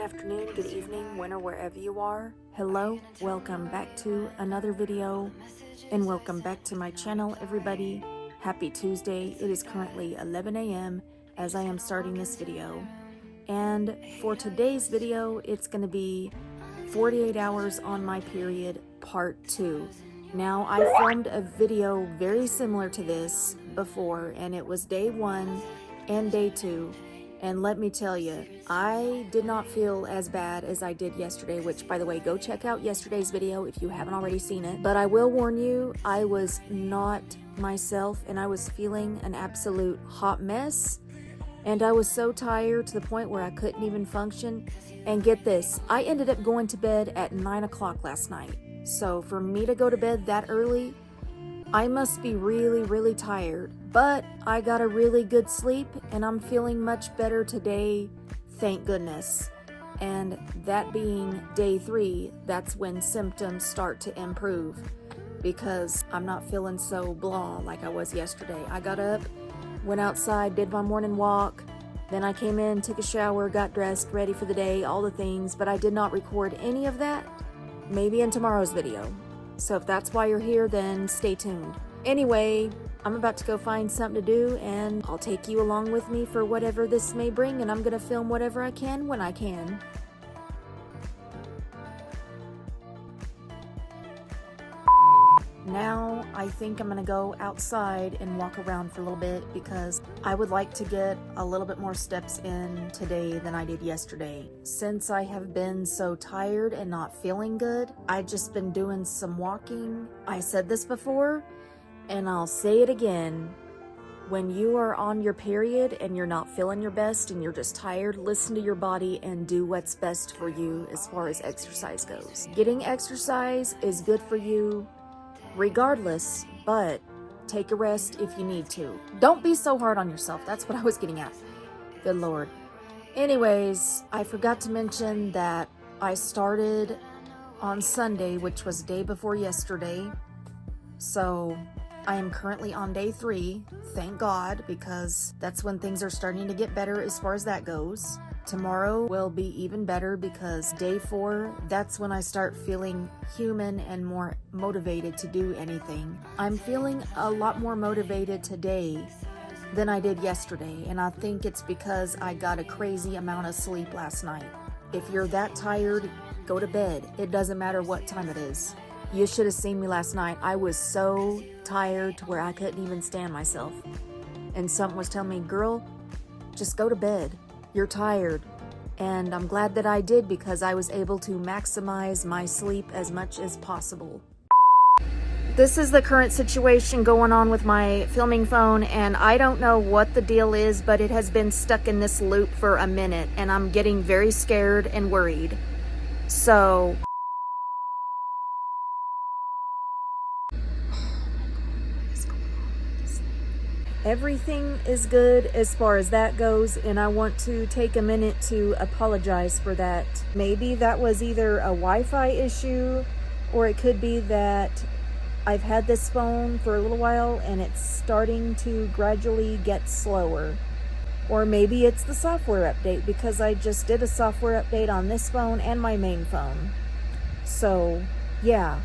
afternoon, good evening, when or wherever you are. Hello, welcome back to another video, and welcome back to my channel, everybody. Happy Tuesday. It is currently 11 a.m. as I am starting this video. And for today's video, it's going to be 48 hours on my period, part 2. Now, I filmed a video very similar to this before, and it was day 1 and day 2. And let me tell you, I did not feel as bad as I did yesterday, which, by the way, go check out yesterday's video if you haven't already seen it. But I will warn you, I was not myself, and I was feeling an absolute hot mess. And I was so tired to the point where I couldn't even function. And get this, I ended up going to bed at 9 o'clock last night. So for me to go to bed that early, I must be really, really tired. But I got a really good sleep and I'm feeling much better today, thank goodness. And that being day 3, that's when symptoms start to improve, because I'm not feeling so blah like I was yesterday. I got up, went outside, did my morning walk, then I came in, took a shower, got dressed, ready for the day, all the things, but I did not record any of that. Maybe in tomorrow's video. So if that's why you're here, then stay tuned. Anyway, I'm about to go find something to do, and I'll take you along with me for whatever this may bring, and I'm gonna film whatever I can when I can. Now, I think I'm gonna go outside and walk around for a little bit because I would like to get a little bit more steps in today than I did yesterday. Since I have been so tired and not feeling good, I've just been doing some walking. I said this before, and I'll say it again. When you are on your period and you're not feeling your best and you're just tired, listen to your body and do what's best for you as far as exercise goes. Getting exercise is good for you regardless, but take a rest if you need to. Don't be so hard on yourself. That's what I was getting at. Good Lord. Anyways, I forgot to mention that I started on Sunday, which was day before yesterday. So I am currently on day 3, thank God, because that's when things are starting to get better as far as that goes. Tomorrow will be even better because day 4, that's when I start feeling human and more motivated to do anything. I'm feeling a lot more motivated today than I did yesterday, and I think it's because I got a crazy amount of sleep last night. If you're that tired, go to bed. It doesn't matter what time it is. You should have seen me last night. I was so tired to where I couldn't even stand myself. And something was telling me, girl, just go to bed. You're tired. And I'm glad that I did, because I was able to maximize my sleep as much as possible. This is the current situation going on with my filming phone, and I don't know what the deal is, but it has been stuck in this loop for a minute, and I'm getting very scared and worried. So everything is good as far as that goes, and I want to take a minute to apologize for that. Maybe that was either a Wi-Fi issue, or it could be that I've had this phone for a little while and it's starting to gradually get slower. Or maybe it's the software update, because I just did a software update on this phone and my main phone. So, yeah.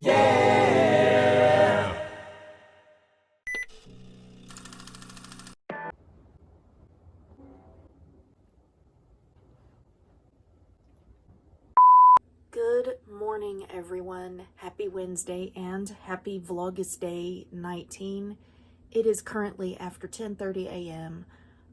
Yeah! Good morning, everyone. Happy Wednesday and happy Vlogust Day 19. It is currently after 10:30 a.m.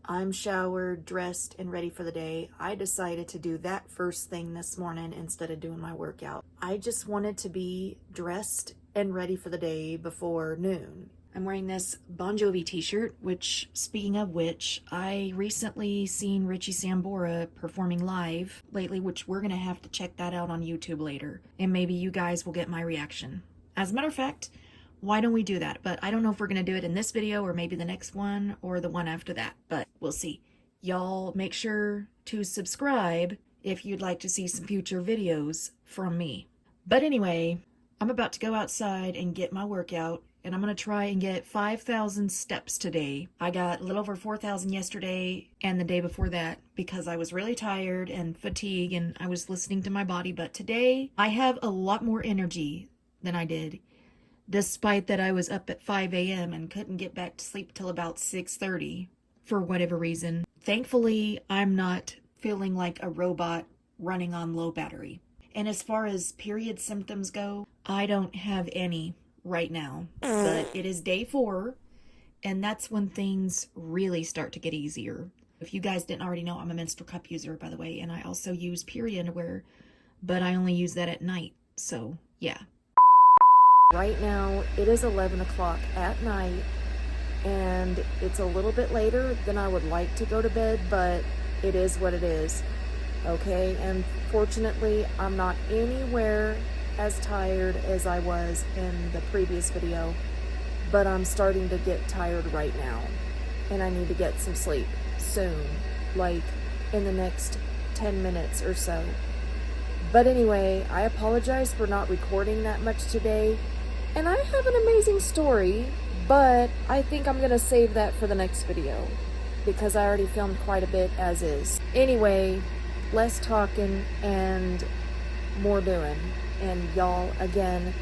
I'm showered, dressed, and ready for the day. I decided to do that first thing this morning instead of doing my workout. I just wanted to be dressed and ready for the day before noon. I'm wearing this Bon Jovi t-shirt, which, speaking of which, I recently seen Richie Sambora performing live lately, which we're gonna have to check that out on YouTube later, and maybe you guys will get my reaction. As a matter of fact, why don't we do that? But I don't know if we're gonna do it in this video or maybe the next one or the one after that, but we'll see. Y'all make sure to subscribe if you'd like to see some future videos from me. But anyway, I'm about to go outside and get my workout. and I'm going to try and get 5,000 steps today. I got a little over 4,000 yesterday and the day before that because I was really tired and fatigued and I was listening to my body. But today I have a lot more energy than I did, despite that I was up at 5 a.m. and couldn't get back to sleep till about 6:30 for whatever reason. Thankfully, I'm not feeling like a robot running on low battery. And as far as period symptoms go, I don't have any right now, but it is day 4, and that's when things really start to get easier. If you guys didn't already know, I'm a menstrual cup user, by the way, and I also use period underwear, but I only use that at night, so yeah. Right now, it is 11 o'clock at night, and it's a little bit later than I would like to go to bed, but it is what it is. Okay, and fortunately, I'm not anywhere as tired as I was in the previous video, but I'm starting to get tired right now, and I need to get some sleep soon, like in the next 10 minutes or so. But anyway, I apologize for not recording that much today, and I have an amazing story, but I think I'm gonna save that for the next video, because I already filmed quite a bit as is. Anyway, less talking and more doing. And y'all, again,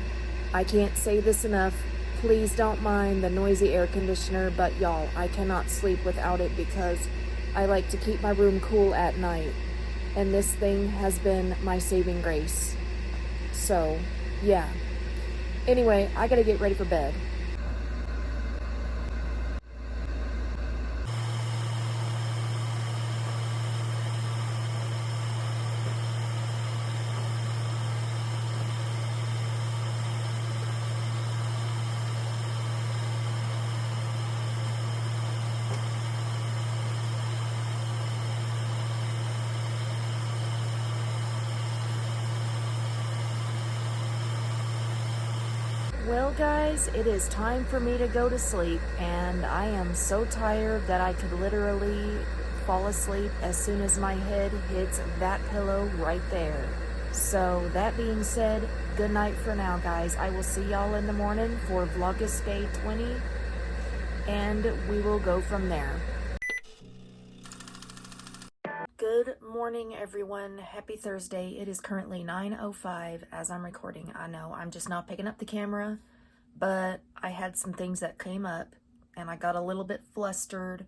I can't say this enough, please don't mind the noisy air conditioner, but y'all, I cannot sleep without it because I like to keep my room cool at night, and this thing has been my saving grace. So yeah, anyway, I gotta get ready for bed. Well guys, it is time for me to go to sleep, and I am so tired that I could literally fall asleep as soon as my head hits that pillow right there. So that being said, good night for now guys. I will see y'all in the morning for Vlogust Day 20, and we will go from there. Good morning everyone, happy Thursday. It is currently 9:05 as I'm recording. I know I'm just not picking up the camera, but I had some things that came up and I got a little bit flustered,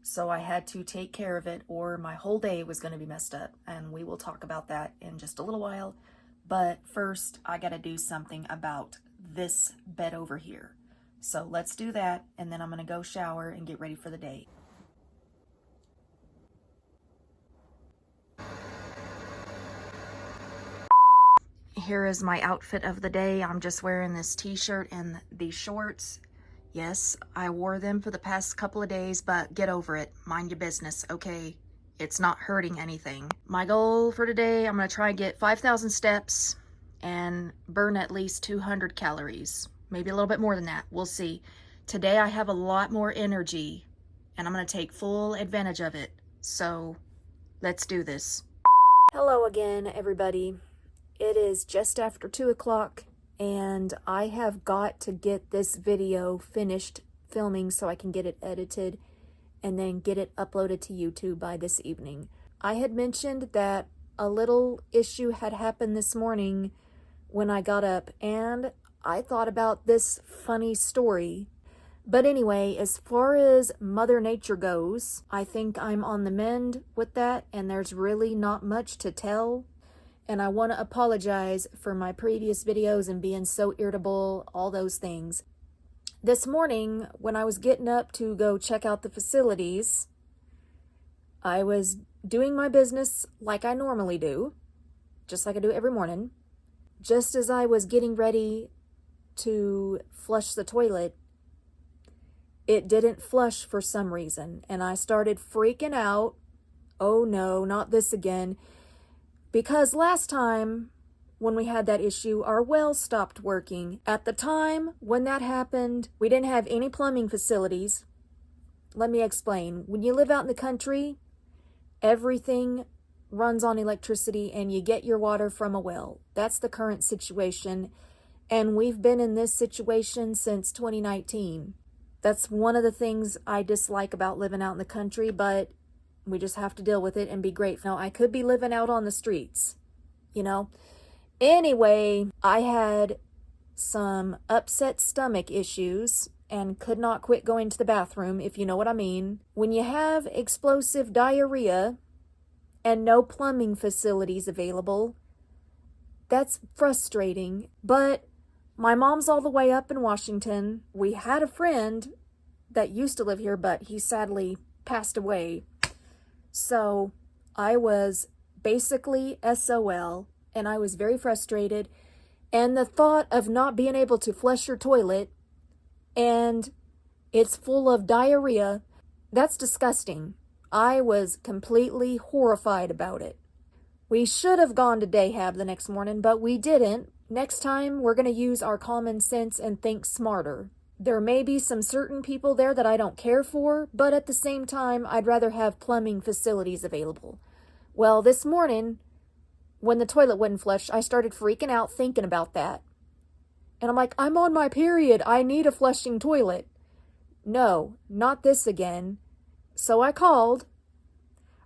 so I had to take care of it or my whole day was going to be messed up, and we will talk about that in just a little while. But first I gotta do something about this bed over here. So let's do that, and then I'm gonna go shower and get ready for the day. Here is my outfit of the day. I'm just wearing this t-shirt and these shorts. Yes, I wore them for the past couple of days, but get over it. Mind your business, okay? It's not hurting anything. My goal for today, I'm gonna try and get 5,000 steps and burn at least 200 calories. Maybe a little bit more than that, we'll see. Today I have a lot more energy and I'm gonna take full advantage of it. So let's do this. Hello again, everybody. It is just after 2 o'clock, and I have got to get this video finished filming so I can get it edited and then get it uploaded to YouTube by this evening. I had mentioned that a little issue had happened this morning when I got up, and I thought about this funny story. But anyway, as far as Mother Nature goes, I think I'm on the mend with that, and there's really not much to tell. And I want to apologize for my previous videos and being so irritable, all those things. This morning, when I was getting up to go check out the facilities, I was doing my business like I normally do, just like I do every morning. Just as I was getting ready to flush the toilet, it didn't flush for some reason, and I started freaking out. Oh no, not this again. Because last time when we had that issue, our well stopped working. At the time when that happened, we didn't have any plumbing facilities. Let me explain. When you live out in the country, everything runs on electricity and you get your water from a well. That's the current situation. And we've been in this situation since 2019. That's one of the things I dislike about living out in the country, but we just have to deal with it and be grateful. Now, I could be living out on the streets, you know? Anyway, I had some upset stomach issues and could not quit going to the bathroom, if you know what I mean. When you have explosive diarrhea and no plumbing facilities available, that's frustrating. But my mom's all the way up in Washington. We had a friend that used to live here, but he sadly passed away. So I was basically SOL, and I was very frustrated. And the thought of not being able to flush your toilet and it's full of diarrhea, that's disgusting. I was completely horrified about it. We should have gone to Dayhab the next morning, but we didn't. Next time, we're going to use our common sense and think smarter. There may be some certain people there that I don't care for, but at the same time, I'd rather have plumbing facilities available. Well, this morning, when the toilet wouldn't flush, I started freaking out thinking about that. And I'm like, I'm on my period. I need a flushing toilet. No, not this again. So I called.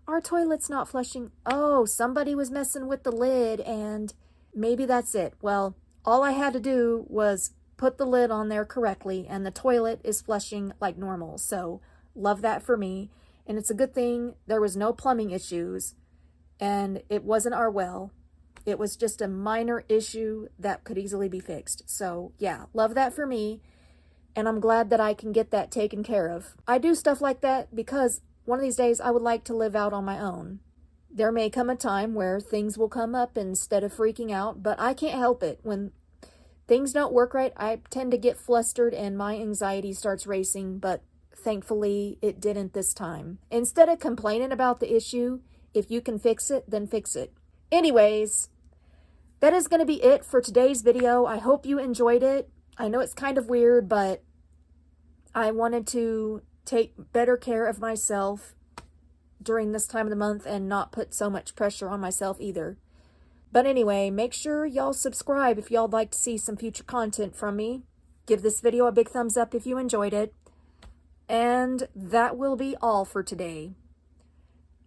Our toilet's not flushing. Oh, somebody was messing with the lid and maybe that's it. Well, all I had to do was put the lid on there correctly and the toilet is flushing like normal. So love that for me. And it's a good thing there was no plumbing issues and it wasn't our well. It was just a minor issue that could easily be fixed. So yeah, love that for me. And I'm glad that I can get that taken care of. I do stuff like that because one of these days I would like to live out on my own. There may come a time where things will come up instead of freaking out, but I can't help it. When things don't work right, I tend to get flustered and my anxiety starts racing, but thankfully it didn't this time. Instead of complaining about the issue, if you can fix it, then fix it. Anyways, that is going to be it for today's video. I hope you enjoyed it. I know it's kind of weird, but I wanted to take better care of myself during this time of the month and not put so much pressure on myself either. But anyway, make sure y'all subscribe if y'all would like to see some future content from me. Give this video a big thumbs up if you enjoyed it. And that will be all for today.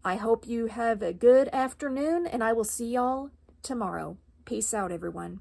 I hope you have a good afternoon and I will see y'all tomorrow. Peace out, everyone.